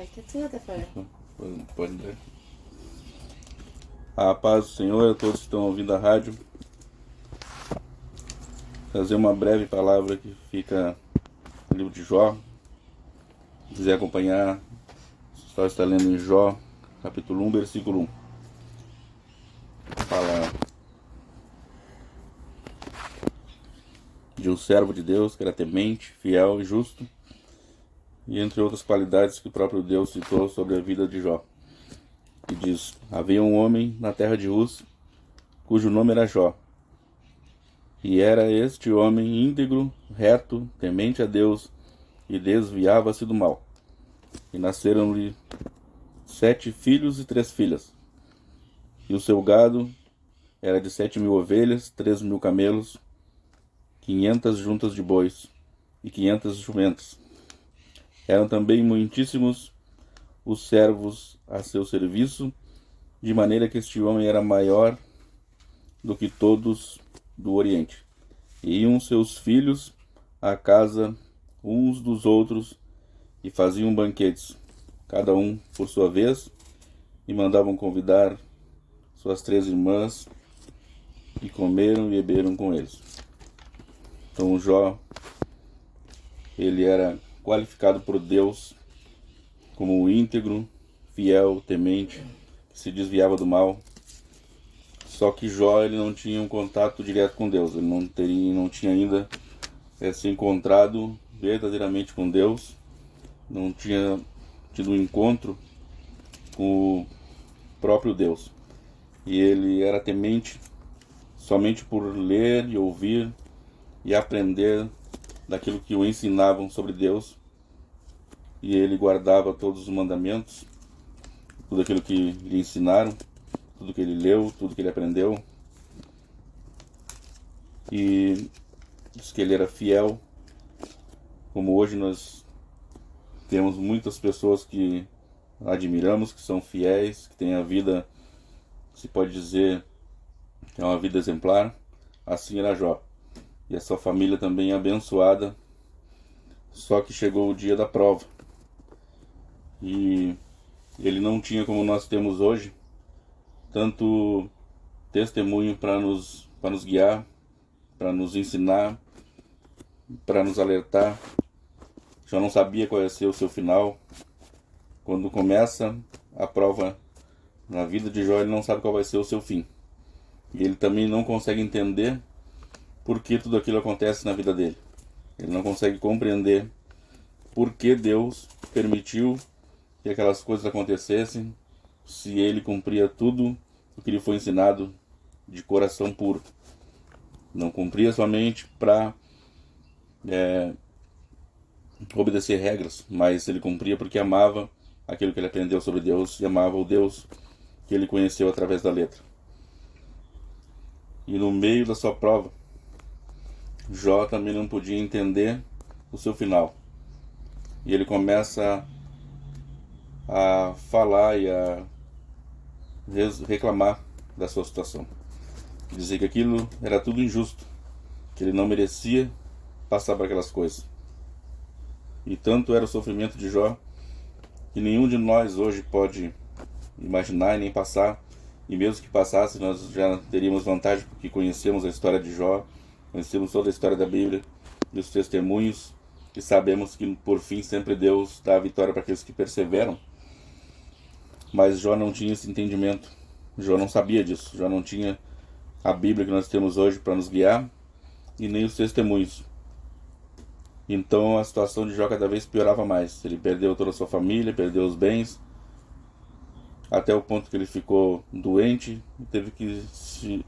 Pai, que tudo, pai. Pode ler. A paz do Senhor a todos que estão ouvindo a rádio. Trazer uma breve palavra que fica no livro de Jó. Se quiser acompanhar, só está lendo em Jó, capítulo 1, versículo 1. Fala de um servo de Deus que era temente, fiel e justo, e entre outras qualidades que o próprio Deus citou sobre a vida de Jó. E diz: havia um homem na terra de Uz, cujo nome era Jó. E era este homem íntegro, reto, temente a Deus, e desviava-se do mal. E nasceram-lhe 7 filhos e 3 filhas. E o seu gado era de 7.000 ovelhas, 3.000 camelos, 500 juntas de bois e 500 jumentas. Eram também muitíssimos os servos a seu serviço, de maneira que este homem era maior do que todos do Oriente. E iam seus filhos à casa uns dos outros e faziam banquetes, cada um por sua vez, e mandavam convidar suas 3 irmãs, e comeram e beberam com eles. Então Jó, ele era qualificado por Deus como íntegro, fiel, temente, que se desviava do mal. Só que Jó, ele não tinha um contato direto com Deus. Ele não tinha ainda se encontrado verdadeiramente com Deus. Não tinha tido um encontro com o próprio Deus. E ele era temente somente por ler e ouvir e aprender daquilo que o ensinavam sobre Deus. E ele guardava todos os mandamentos, tudo aquilo que lhe ensinaram, tudo que ele leu, tudo que ele aprendeu. E diz que ele era fiel, como hoje nós temos muitas pessoas que admiramos, que são fiéis, que têm a vida, se pode dizer, que é uma vida exemplar. Assim era Jó. E a sua família também abençoada. Só que chegou o dia da prova. E ele não tinha, como nós temos hoje, tanto testemunho para nos guiar, para nos ensinar, para nos alertar. Já não sabia qual ia ser o seu final. Quando começa a prova na vida de Jó, ele não sabe qual vai ser o seu fim. E ele também não consegue entender por que tudo aquilo acontece na vida dele. Ele não consegue compreender por que Deus permitiu que aquelas coisas acontecessem, se ele cumpria tudo o que lhe foi ensinado de coração puro. Não cumpria somente para obedecer regras, mas ele cumpria porque amava aquilo que ele aprendeu sobre Deus e amava o Deus que ele conheceu através da letra. E no meio da sua prova, Jó também não podia entender o seu final. E ele começa a falar e a reclamar da sua situação. Dizer que aquilo era tudo injusto, que ele não merecia passar por aquelas coisas. E tanto era o sofrimento de Jó, que nenhum de nós hoje pode imaginar e nem passar. E mesmo que passasse, nós já teríamos vantagem, porque conhecemos a história de Jó, conhecemos toda a história da Bíblia e os testemunhos, e sabemos que por fim sempre Deus dá a vitória para aqueles que perseveram. Mas Jó não tinha esse entendimento. Jó não sabia disso. Jó não tinha a Bíblia que nós temos hoje para nos guiar, e nem os testemunhos. Então a situação de Jó cada vez piorava mais. Ele perdeu toda a sua família, perdeu os bens, até o ponto que ele ficou doente e teve que se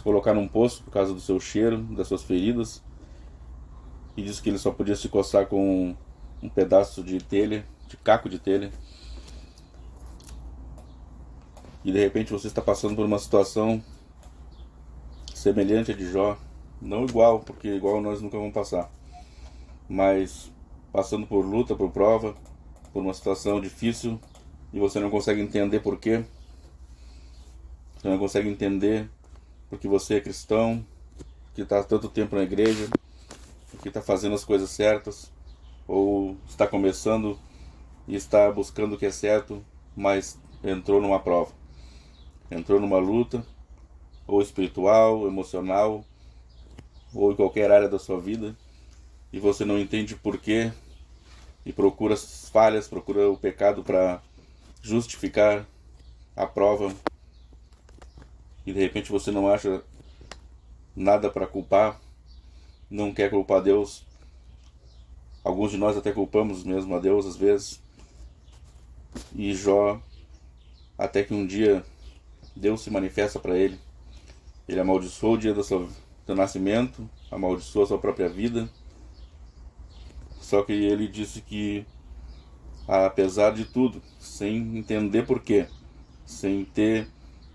colocar num poço por causa do seu cheiro, das suas feridas. E disse que ele só podia se coçar com um pedaço de telha, de caco de telha. E de repente você está passando por uma situação semelhante à de Jó, não igual, porque igual nós nunca vamos passar, mas passando por luta, por prova, por uma situação difícil, e você não consegue entender por quê. Você não consegue entender porque você é cristão, que está há tanto tempo na igreja, que está fazendo as coisas certas, ou está começando e está buscando o que é certo, mas entrou numa prova, entrou numa luta, ou espiritual, emocional, ou em qualquer área da sua vida, e você não entende por quê, e procura as falhas, procura o pecado para justificar a prova, e de repente você não acha nada para culpar, não quer culpar Deus. Alguns de nós até culpamos mesmo a Deus às vezes. E Jó, até que um dia Deus se manifesta para ele. Ele amaldiçoou o dia do seu nascimento, amaldiçoou a sua própria vida. Só que ele disse que, apesar de tudo, sem entender porquê, sem ter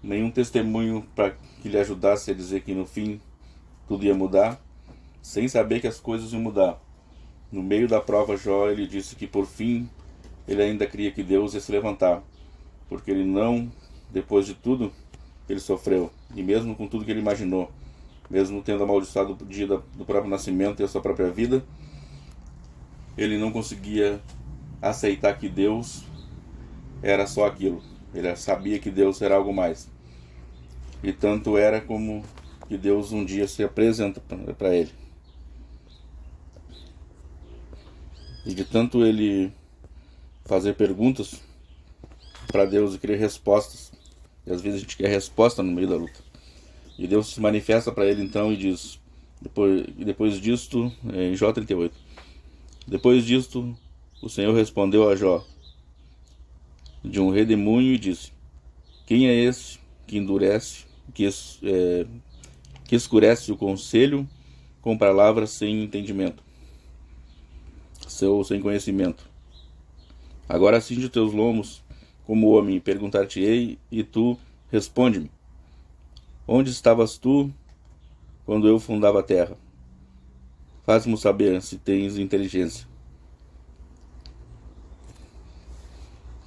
nenhum testemunho para que lhe ajudasse a dizer que no fim tudo ia mudar, sem saber que as coisas iam mudar, no meio da prova, Jó, ele disse que por fim ele ainda cria que Deus ia se levantar, porque ele não, depois de tudo que ele sofreu, e mesmo com tudo que ele imaginou, mesmo tendo amaldiçoado o dia do próprio nascimento e a sua própria vida, ele não conseguia aceitar que Deus era só aquilo. Ele sabia que Deus era algo mais. E tanto era como que Deus um dia se apresenta para ele. E de tanto ele fazer perguntas para Deus e querer respostas, e às vezes a gente quer resposta no meio da luta, e Deus se manifesta para ele então e diz, depois disto, em Jó 38, depois disto o Senhor respondeu a Jó de um redemoinho e disse: quem é esse que endurece, que escurece o conselho com palavras sem entendimento, sem conhecimento? Agora cinge os teus lombos como homem, perguntar-te-ei, e tu responde-me. Onde estavas tu quando eu fundava a terra? Faz-me saber se tens inteligência.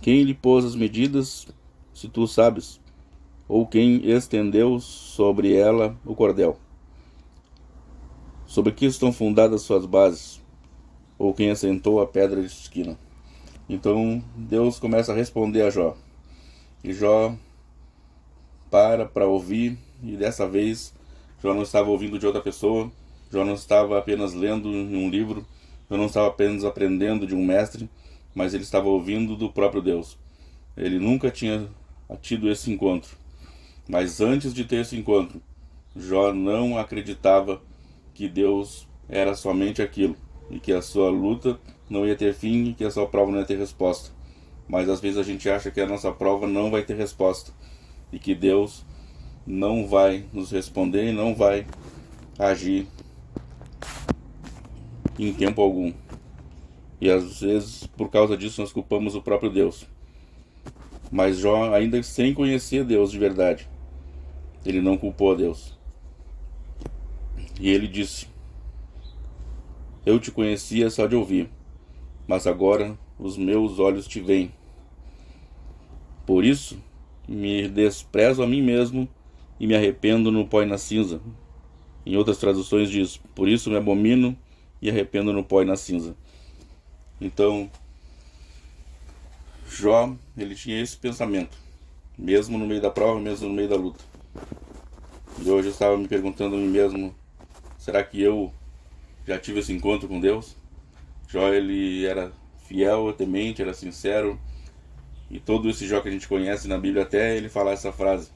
Quem lhe pôs as medidas, se tu sabes? Ou quem estendeu sobre ela o cordel? Sobre que estão fundadas suas bases? Ou quem assentou a pedra de esquina? Então Deus começa a responder a Jó. E Jó para ouvir, e dessa vez Jó não estava ouvindo de outra pessoa, Jó não estava apenas lendo em um livro, Jó não estava apenas aprendendo de um mestre, mas ele estava ouvindo do próprio Deus. Ele nunca tinha tido esse encontro, mas antes de ter esse encontro, Jó não acreditava que Deus era somente aquilo, e que a sua luta não ia ter fim, e que a sua prova não ia ter resposta. Mas às vezes a gente acha que a nossa prova não vai ter resposta, e que Deus não vai nos responder e não vai agir em tempo algum. E às vezes, por causa disso, nós culpamos o próprio Deus. Mas Jó, ainda sem conhecer Deus de verdade, ele não culpou a Deus. E ele disse: eu te conhecia só de ouvir, mas agora os meus olhos te veem. Por isso me desprezo a mim mesmo e me arrependo no pó e na cinza. Em outras traduções diz: por isso me abomino e arrependo no pó e na cinza. Então Jó, ele tinha esse pensamento, mesmo no meio da prova, mesmo no meio da luta. E hoje eu estava me perguntando a mim mesmo: será que eu já tive esse encontro com Deus? Jó, ele era fiel, temente, era sincero, e todo esse Jó que a gente conhece na Bíblia, até ele falar essa frase,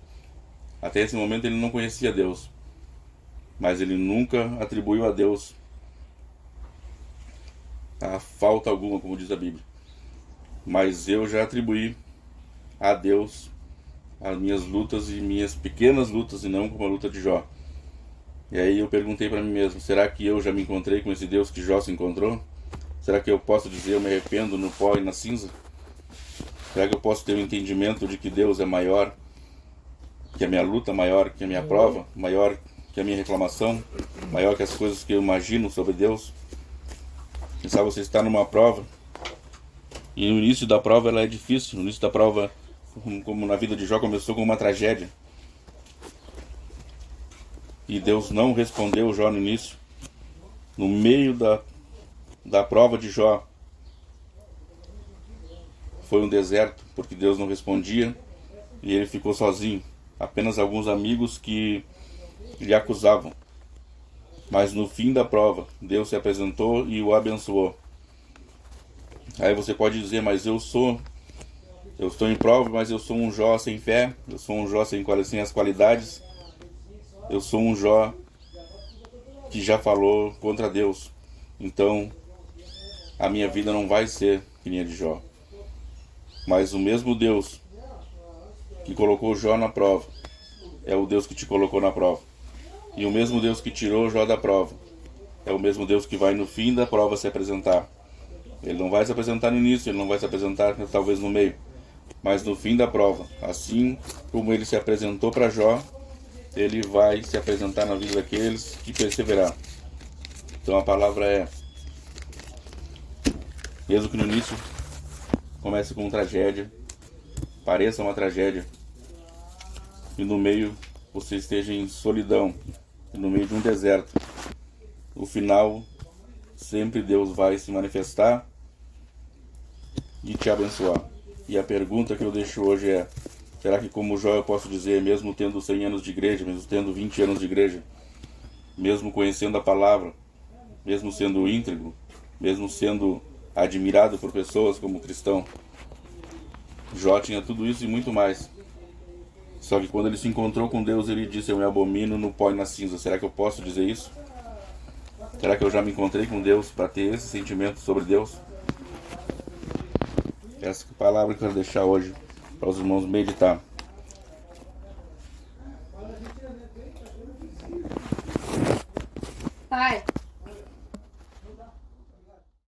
até esse momento ele não conhecia Deus, mas ele nunca atribuiu a Deus a falta alguma, como diz a Bíblia. Mas eu já atribuí a Deus as minhas lutas e minhas pequenas lutas, e não como a luta de Jó. E aí eu perguntei para mim mesmo: será que eu já me encontrei com esse Deus que Jó se encontrou? Será que eu posso dizer eu me arrependo no pó e na cinza? Será que eu posso ter o entendimento de que Deus é maior que a minha luta, maior que a minha prova, maior que a minha reclamação, maior que as coisas que eu imagino sobre Deus? Quem sabe você está numa prova, e no início da prova ela é difícil. No início da prova, como na vida de Jó, começou com uma tragédia, e Deus não respondeu Jó no início. No meio da prova de Jó, foi um deserto, porque Deus não respondia, e ele ficou sozinho. Apenas alguns amigos que lhe acusavam. Mas no fim da prova, Deus se apresentou e o abençoou. Aí você pode dizer, mas eu estou em prova, mas eu sou um Jó sem fé, eu sou um Jó sem as qualidades, eu sou um Jó que já falou contra Deus. Então, a minha vida não vai ser que nem a de Jó. Mas o mesmo Deus que colocou Jó na prova é o Deus que te colocou na prova. E o mesmo Deus que tirou Jó da prova é o mesmo Deus que vai no fim da prova se apresentar. Ele não vai se apresentar no início, ele não vai se apresentar talvez no meio, mas no fim da prova. Assim como ele se apresentou para Jó, ele vai se apresentar na vida daqueles que perseveraram. Então a palavra é, mesmo que no início comece com tragédia, pareça uma tragédia, e no meio você esteja em solidão, e no meio de um deserto, o final, sempre Deus vai se manifestar e te abençoar. E a pergunta que eu deixo hoje é, será que como Jó eu posso dizer, mesmo tendo 100 anos de igreja, mesmo tendo 20 anos de igreja, mesmo conhecendo a palavra, mesmo sendo íntegro, mesmo sendo admirado por pessoas como cristão, Jó tinha tudo isso e muito mais. Só que quando ele se encontrou com Deus, ele disse, eu me abomino no pó e na cinza. Será que eu posso dizer isso? Será que eu já me encontrei com Deus para ter esse sentimento sobre Deus? Essa palavra que eu quero deixar hoje para os irmãos meditar. Pai,